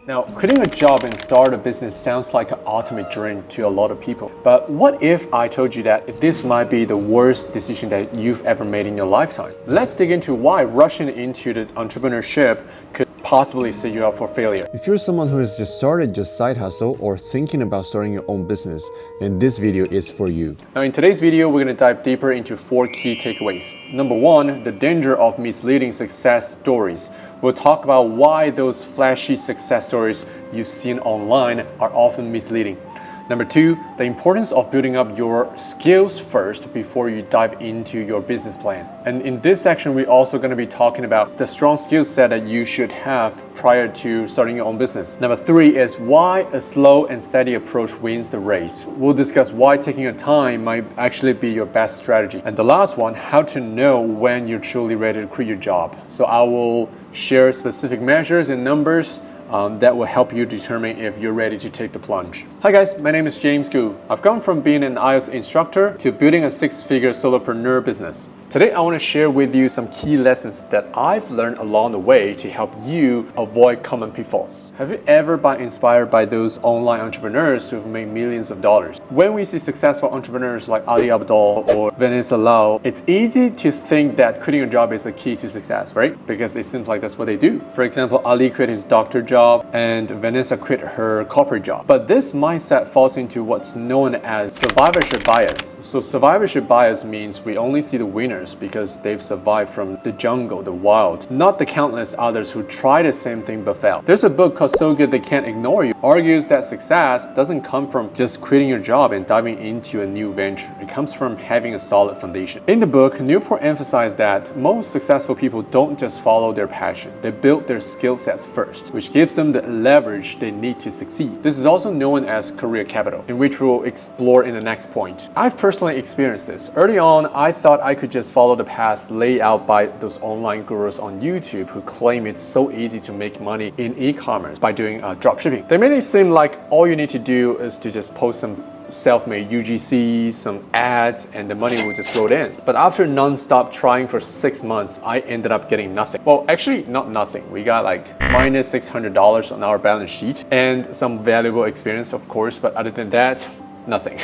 Now, quitting a job and start a business sounds like an ultimate dream to a lot of people. But what if I told you that this might be the worst decision that you've ever made in your lifetime? Let's dig into why rushing into the entrepreneurship could possibly set you up for failure. If you're someone who has just started your side hustle or thinking about starting your own business, then this video is for you. Now, in today's video, we're going to dive deeper into 4 key takeaways. Number 1, the danger of misleading success stories. We'll talk about why those flashy success stories you've seen online are often misleading. Number 2, the importance of building up your skills first before you dive into your business plan. And in this section, we're also going to be talking about the strong skill set that you should have prior to starting your own business. Number 3 is why a slow and steady approach wins the race. We'll discuss why taking your time might actually be your best strategy. And the last one, how to know when you're truly ready to quit your job. So I will share specific measures and numbers that will help you determine if you're ready to take the plunge. Hi guys, my name is James Gu. I've gone from being an IELTS instructor to building a 6-figure solopreneur business. Today I want to share with you some key lessons that I've learned along the way to help you avoid common pitfalls. Have you ever been inspired by those online entrepreneurs who've made millions of dollars? When we see successful entrepreneurs like Ali Abdaal or Vanessa Lau, it's easy to think that quitting a job is the key to success, right? Because it seems like that's what they do. For example, Ali quit his doctor job and Vanessa quit her corporate job. But this mindset falls into what's known as survivorship bias. So survivorship bias means we only see the winners because they've survived from the jungle, the wild, not the countless others who tried the same thing but failed. There's a book called So Good They Can't Ignore You, argues that success doesn't come from just quitting your job and diving into a new venture. It comes from having a solid foundation. In the book, Newport emphasized that most successful people don't just follow their passion, they build their skill sets first, which gives them the leverage they need to succeed. This is also known as career capital, in which we'll explore in the next point. I've personally experienced this. Early on, I thought I could just follow the path laid out by those online gurus on YouTube who claim it's so easy to make money in e-commerce by doing dropshipping. They made it seem like all you need to do is to just post some self-made UGCs, some ads, and the money will just float in. But after non-stop trying for 6 months, I ended up getting nothing. Well, actually not nothing. We got like minus $600 on our balance sheet and some valuable experience, of course, but other than that, nothing.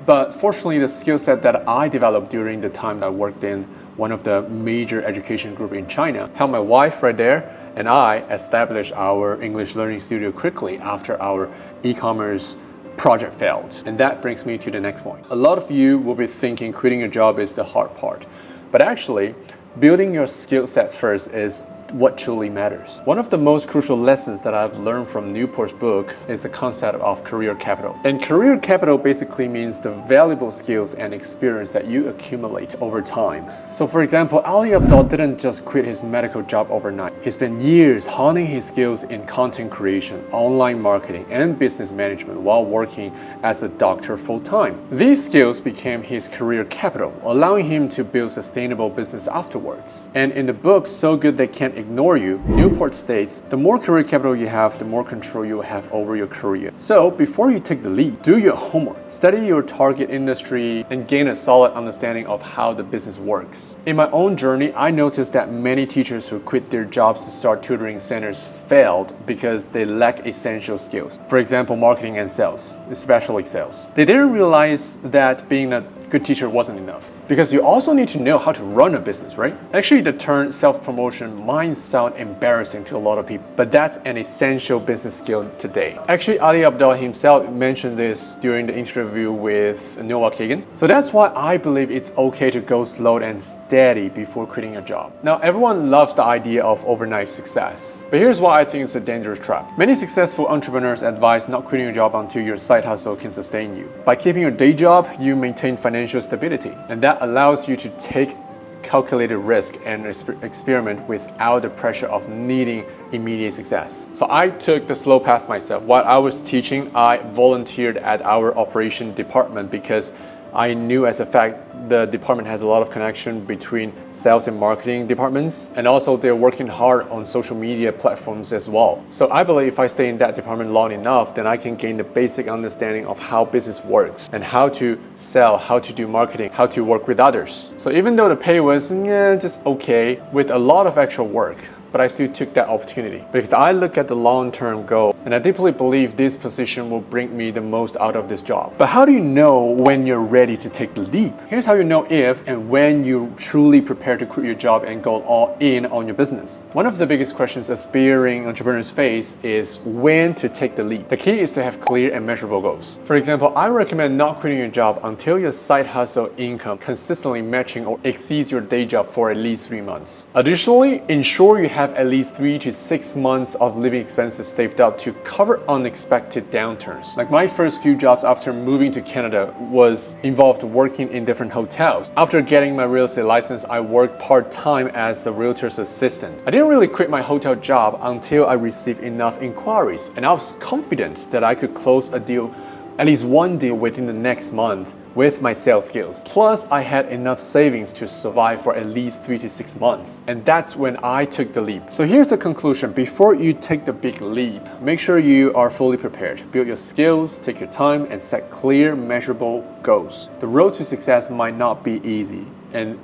But fortunately, the skill set that I developed during the time that I worked in one of the major education group in China helped my wife right there and I establish our English learning studio quickly after our e-commerce project failed. And that brings me to the next point. A lot of you will be thinking quitting a job is the hard part, but actually building your skill sets first is what truly matters. One of the most crucial lessons that I've learned from Newport's book is the concept of career capital. And career capital basically means the valuable skills and experience that you accumulate over time. So for example, Ali Abdaal didn't just quit his medical job overnight. He spent years honing his skills in content creation, online marketing, and business management while working as a doctor full-time. These skills became his career capital, allowing him to build sustainable business afterwards. And in the book, So Good They Can't Ignore You, Newport states, the more career capital you have, the more control you will have over your career. So before you take the lead, do your homework, study your target industry, and gain a solid understanding of how the business works. In my own journey, I noticed that many teachers who quit their jobs to start tutoring centers failed because they lack essential skills. For example, marketing and sales, especially sales. They didn't realize that being a good teacher wasn't enough, because you also need to know how to run a business, right? Actually, the term self-promotion might sound embarrassing to a lot of people, but that's an essential business skill today. Actually, Ali Abdaal himself mentioned this during the interview with Noah Kagan. So that's why I believe it's okay to go slow and steady before quitting a job. Now, everyone loves the idea of overnight success, but here's why I think it's a dangerous trap. Many successful entrepreneurs advise not quitting your job until your side hustle can sustain you. By keeping your day job, you maintain financial stability, and that allows you to take calculated risk and experiment without the pressure of needing immediate success. So I took the slow path myself. While I was teaching, I volunteered at our operation department because I knew as a fact the department has a lot of connection between sales and marketing departments, and also they're working hard on social media platforms as well. So I believe if I stay in that department long enough, then I can gain the basic understanding of how business works and how to sell, how to do marketing, how to work with others. So even though the pay was just okay, with a lot of extra work, but I still took that opportunity because I look at the long-term goal and I deeply believe this position will bring me the most out of this job. But how do you know when you're ready to take the leap? Here's how you know if and when you're truly prepared to quit your job and go all in on your business. One of the biggest questions aspiring entrepreneurs face is when to take the leap. The key is to have clear and measurable goals. For example, I recommend not quitting your job until your side hustle income consistently matching or exceeds your day job for at least 3 months. Additionally, ensure you have at least 3 to 6 months of living expenses saved up to cover unexpected downturns. Like my first few jobs after moving to Canada was involved working in different hotels. After getting my real estate license, I worked part-time as a realtor's assistant. I didn't really quit my hotel job until I received enough inquiries, and I was confident that I could close a deal, at least one deal within the next month with my sales skills. Plus, I had enough savings to survive for at least 3 to 6 months. And that's when I took the leap. So here's the conclusion. Before you take the big leap, make sure you are fully prepared. Build your skills, take your time, and set clear, measurable goals. The road to success might not be easy, and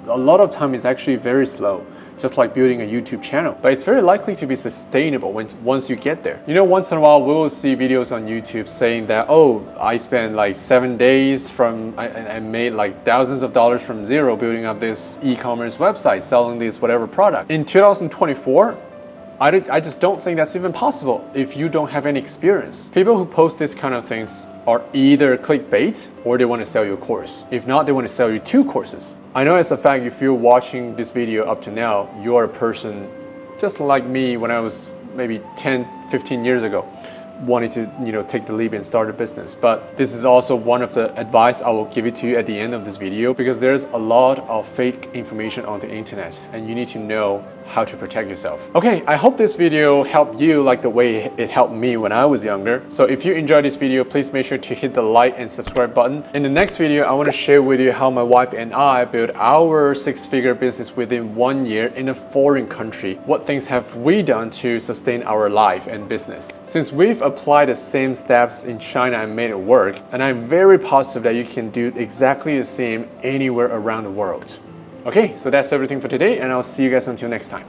a lot of time is actually very slow, just like building a YouTube channel. But it's very likely to be sustainable once you get there. You know, once in a while, we'll see videos on YouTube saying that, oh, I spent like 7 days I made like thousands of dollars from zero building up this e-commerce website, selling this whatever product. In 2024, I just don't think that's even possible if you don't have any experience. People who post this kind of things are either clickbait or they want to sell you a course. If not, they want to sell you 2 courses. I know as a fact, if you're watching this video up to now, you're a person just like me when I was maybe 10, 15 years ago, wanting to take the leap and start a business. But this is also one of the advice I will give it to you at the end of this video, because there's a lot of fake information on the internet and you need to know how to protect yourself. Okay, I hope this video helped you like the way it helped me when I was younger. So if you enjoyed this video, please make sure to hit the like and subscribe button. In the next video, I want to share with you how my wife and I built our 6-figure business within 1 year in a foreign country. What things have we done to sustain our life and business? Since we've applied the same steps in China and made it work, and I'm very positive that you can do exactly the same anywhere around the world. Okay, so that's everything for today, and I'll see you guys until next time.